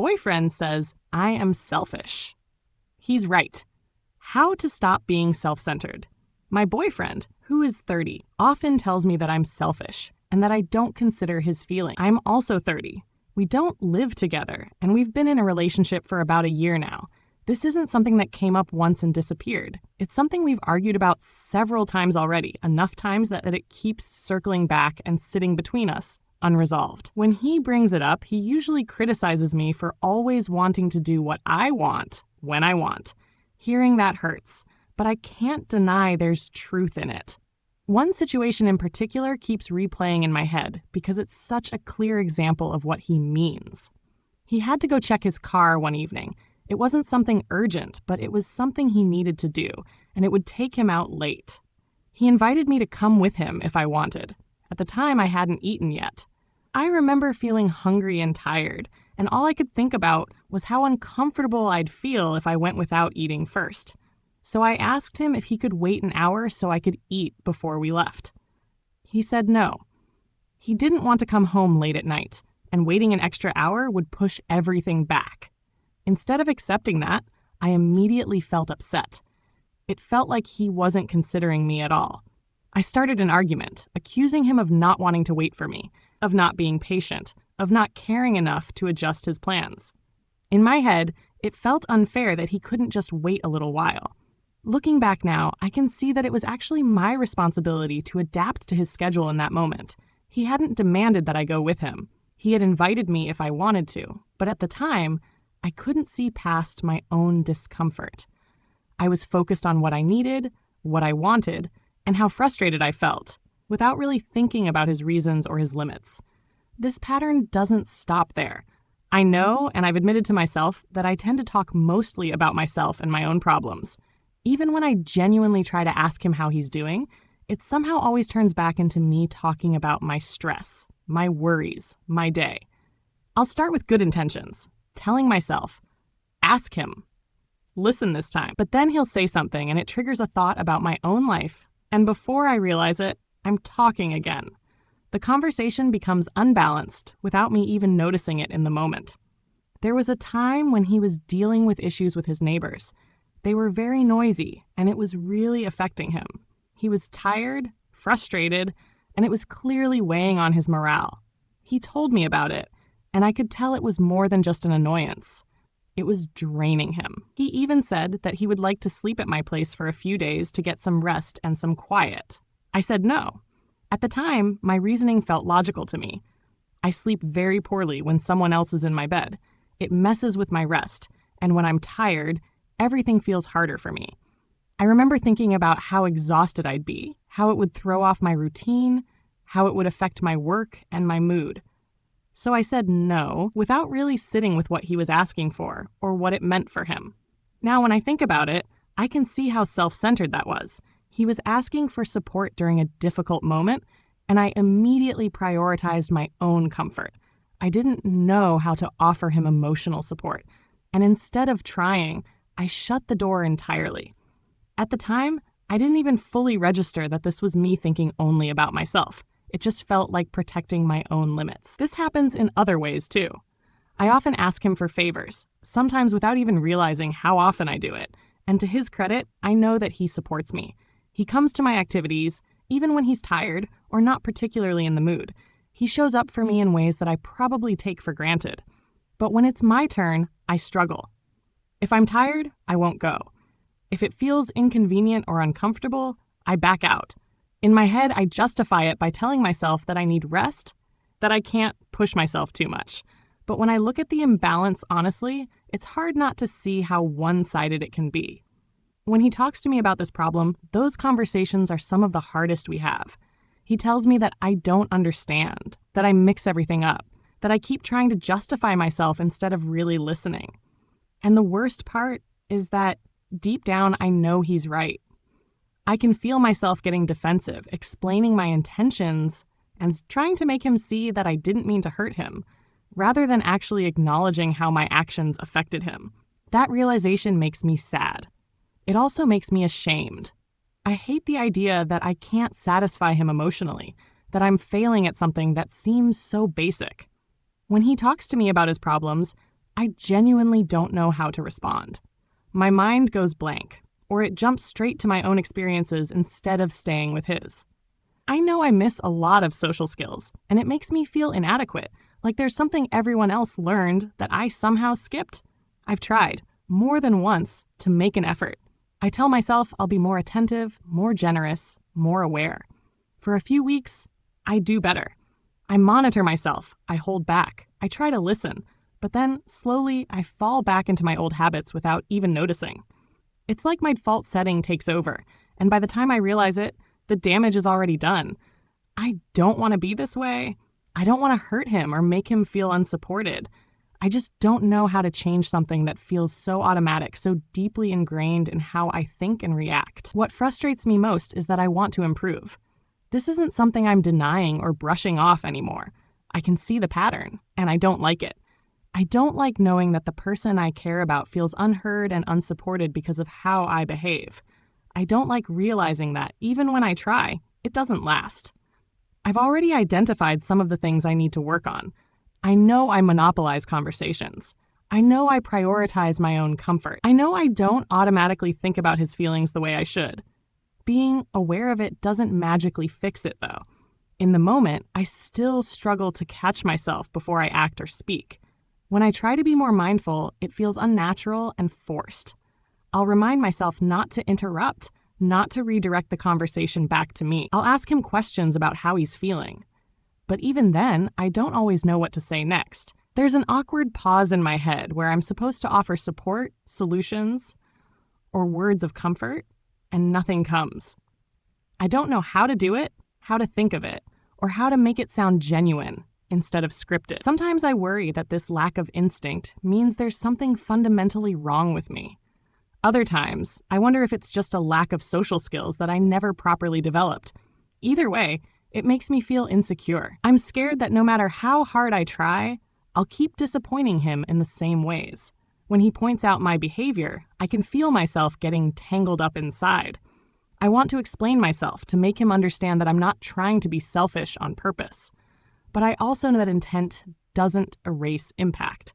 boyfriend says I am selfish. He's right. How to stop being self-centered. My boyfriend, who is 30, often tells me that I'm selfish and that I don't consider his feelings. I'm also 30. We don't live together, and we've been in a relationship for about a year now. This isn't something that came up once and disappeared. It's something we've argued about several times already, enough times that it keeps circling back and sitting between us, unresolved. When he brings it up, he usually criticizes me for always wanting to do what I want, when I want. Hearing that hurts, but I can't deny there's truth in it. One situation in particular keeps replaying in my head because it's such a clear example of what he means. He had to go check his car one evening. It wasn't something urgent, but it was something he needed to do, and it would take him out late. He invited me to come with him if I wanted. At the time, I hadn't eaten yet. I remember feeling hungry and tired, and all I could think about was how uncomfortable I'd feel if I went without eating first. So I asked him if he could wait an hour so I could eat before we left. He said no. He didn't want to come home late at night, and waiting an extra hour would push everything back. Instead of accepting that, I immediately felt upset. It felt like he wasn't considering me at all. I started an argument, accusing him of not wanting to wait for me, of not being patient, of not caring enough to adjust his plans. In my head, it felt unfair that he couldn't just wait a little while. Looking back now, I can see that it was actually my responsibility to adapt to his schedule in that moment. He hadn't demanded that I go with him. He had invited me if I wanted to, but at the time, I couldn't see past my own discomfort. I was focused on what I needed, what I wanted, and how frustrated I felt, without really thinking about his reasons or his limits. This pattern doesn't stop there. I know, and I've admitted to myself, that I tend to talk mostly about myself and my own problems. Even when I genuinely try to ask him how he's doing, it somehow always turns back into me talking about my stress, my worries, my day. I'll start with good intentions, telling myself, ask him, listen this time. But then he'll say something and it triggers a thought about my own life, and before I realize it, I'm talking again. The conversation becomes unbalanced without me even noticing it in the moment. There was a time when he was dealing with issues with his neighbors. They were very noisy, and it was really affecting him. He was tired, frustrated, and it was clearly weighing on his morale. He told me about it, and I could tell it was more than just an annoyance. It was draining him. He even said that he would like to sleep at my place for a few days to get some rest and some quiet. I said no. At the time, my reasoning felt logical to me. I sleep very poorly when someone else is in my bed. It messes with my rest, and when I'm tired, everything feels harder for me. I remember thinking about how exhausted I'd be, how it would throw off my routine, how it would affect my work and my mood. So I said no, without really sitting with what he was asking for or what it meant for him. Now, when I think about it, I can see how self-centered that was. He was asking for support during a difficult moment, and I immediately prioritized my own comfort. I didn't know how to offer him emotional support, and instead of trying, I shut the door entirely. At the time, I didn't even fully register that this was me thinking only about myself. It just felt like protecting my own limits. This happens in other ways too. I often ask him for favors, sometimes without even realizing how often I do it. And to his credit, I know that he supports me. He comes to my activities, even when he's tired or not particularly in the mood. He shows up for me in ways that I probably take for granted. But when it's my turn, I struggle. If I'm tired, I won't go. If it feels inconvenient or uncomfortable, I back out. In my head, I justify it by telling myself that I need rest, that I can't push myself too much. But when I look at the imbalance honestly, it's hard not to see how one-sided it can be. When he talks to me about this problem, those conversations are some of the hardest we have. He tells me that I don't understand, that I mix everything up, that I keep trying to justify myself instead of really listening. And the worst part is that deep down, I know he's right. I can feel myself getting defensive, explaining my intentions, and trying to make him see that I didn't mean to hurt him, rather than actually acknowledging how my actions affected him. That realization makes me sad. It also makes me ashamed. I hate the idea that I can't satisfy him emotionally, that I'm failing at something that seems so basic. When he talks to me about his problems, I genuinely don't know how to respond. My mind goes blank, or it jumps straight to my own experiences instead of staying with his. I know I miss a lot of social skills, and it makes me feel inadequate, like there's something everyone else learned that I somehow skipped. I've tried, more than once, to make an effort. I tell myself I'll be more attentive, more generous, more aware. For a few weeks, I do better. I monitor myself, I hold back, I try to listen, but then, slowly, I fall back into my old habits without even noticing. It's like my default setting takes over, and by the time I realize it, the damage is already done. I don't want to be this way. I don't want to hurt him or make him feel unsupported. I just don't know how to change something that feels so automatic, so deeply ingrained in how I think and react. What frustrates me most is that I want to improve. This isn't something I'm denying or brushing off anymore. I can see the pattern, and I don't like it. I don't like knowing that the person I care about feels unheard and unsupported because of how I behave. I don't like realizing that, even when I try, it doesn't last. I've already identified some of the things I need to work on. I know I monopolize conversations. I know I prioritize my own comfort. I know I don't automatically think about his feelings the way I should. Being aware of it doesn't magically fix it, though. In the moment, I still struggle to catch myself before I act or speak. When I try to be more mindful, it feels unnatural and forced. I'll remind myself not to interrupt, not to redirect the conversation back to me. I'll ask him questions about how he's feeling. But even then, I don't always know what to say next. There's an awkward pause in my head where I'm supposed to offer support, solutions, or words of comfort, and nothing comes. I don't know how to do it, how to think of it, or how to make it sound genuine instead of scripted. Sometimes I worry that this lack of instinct means there's something fundamentally wrong with me. Other times, I wonder if it's just a lack of social skills that I never properly developed. Either way, it makes me feel insecure. I'm scared that no matter how hard I try, I'll keep disappointing him in the same ways. When he points out my behavior, I can feel myself getting tangled up inside. I want to explain myself to make him understand that I'm not trying to be selfish on purpose. But I also know that intent doesn't erase impact.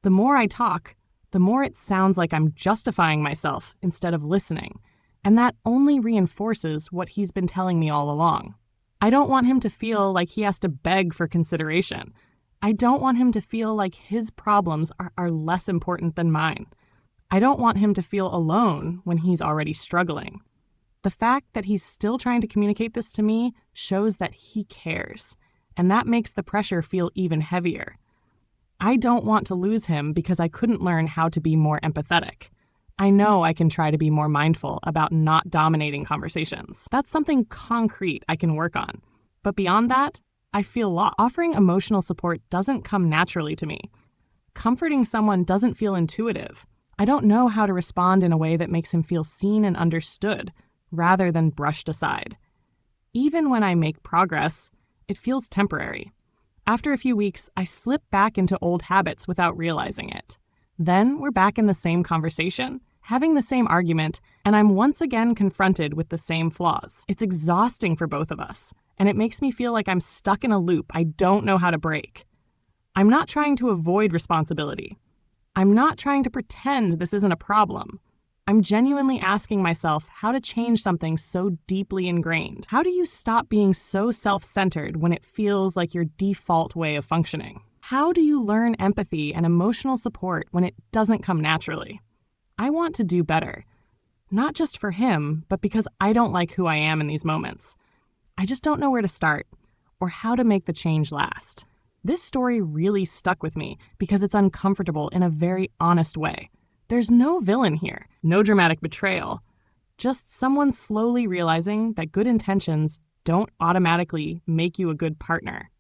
The more I talk, the more it sounds like I'm justifying myself instead of listening, and that only reinforces what he's been telling me all along. I don't want him to feel like he has to beg for consideration. I don't want him to feel like his problems are less important than mine. I don't want him to feel alone when he's already struggling. The fact that he's still trying to communicate this to me shows that he cares, and that makes the pressure feel even heavier. I don't want to lose him because I couldn't learn how to be more empathetic. I know I can try to be more mindful about not dominating conversations. That's something concrete I can work on. But beyond that, I feel lost. Offering emotional support doesn't come naturally to me. Comforting someone doesn't feel intuitive. I don't know how to respond in a way that makes him feel seen and understood, rather than brushed aside. Even when I make progress, it feels temporary. After a few weeks, I slip back into old habits without realizing it. Then we're back in the same conversation, having the same argument, and I'm once again confronted with the same flaws. It's exhausting for both of us, and it makes me feel like I'm stuck in a loop I don't know how to break. I'm not trying to avoid responsibility. I'm not trying to pretend this isn't a problem. I'm genuinely asking myself how to change something so deeply ingrained. How do you stop being so self-centered when it feels like your default way of functioning? How do you learn empathy and emotional support when it doesn't come naturally? I want to do better. Not just for him, but because I don't like who I am in these moments. I just don't know where to start or how to make the change last. This story really stuck with me because it's uncomfortable in a very honest way. There's no villain here, no dramatic betrayal, just someone slowly realizing that good intentions don't automatically make you a good partner.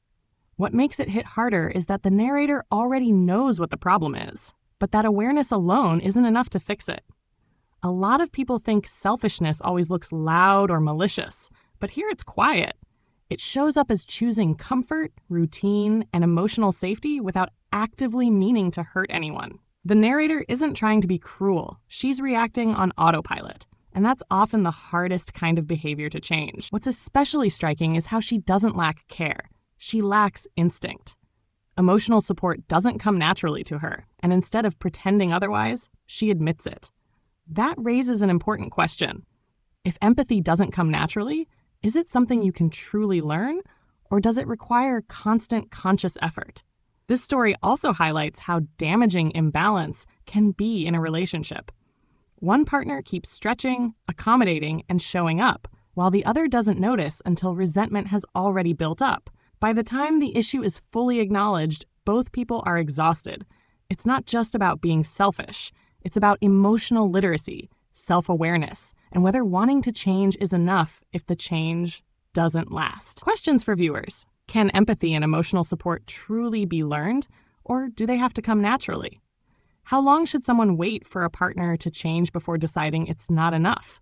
What makes it hit harder is that the narrator already knows what the problem is, but that awareness alone isn't enough to fix it. A lot of people think selfishness always looks loud or malicious, but here it's quiet. It shows up as choosing comfort, routine, and emotional safety without actively meaning to hurt anyone. The narrator isn't trying to be cruel. She's reacting on autopilot, and that's often the hardest kind of behavior to change. What's especially striking is how she doesn't lack care. She lacks instinct. Emotional support doesn't come naturally to her, and instead of pretending otherwise, she admits it. That raises an important question. If empathy doesn't come naturally, is it something you can truly learn, or does it require constant conscious effort? This story also highlights how damaging imbalance can be in a relationship. One partner keeps stretching, accommodating, and showing up, while the other doesn't notice until resentment has already built up. By the time the issue is fully acknowledged, both people are exhausted. It's not just about being selfish. It's about emotional literacy, self-awareness, and whether wanting to change is enough if the change doesn't last. Questions for viewers. Can empathy and emotional support truly be learned, or do they have to come naturally? How long should someone wait for a partner to change before deciding it's not enough?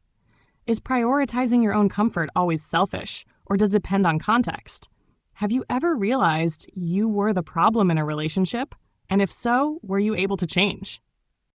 Is prioritizing your own comfort always selfish, or does it depend on context? Have you ever realized you were the problem in a relationship? And if so, were you able to change?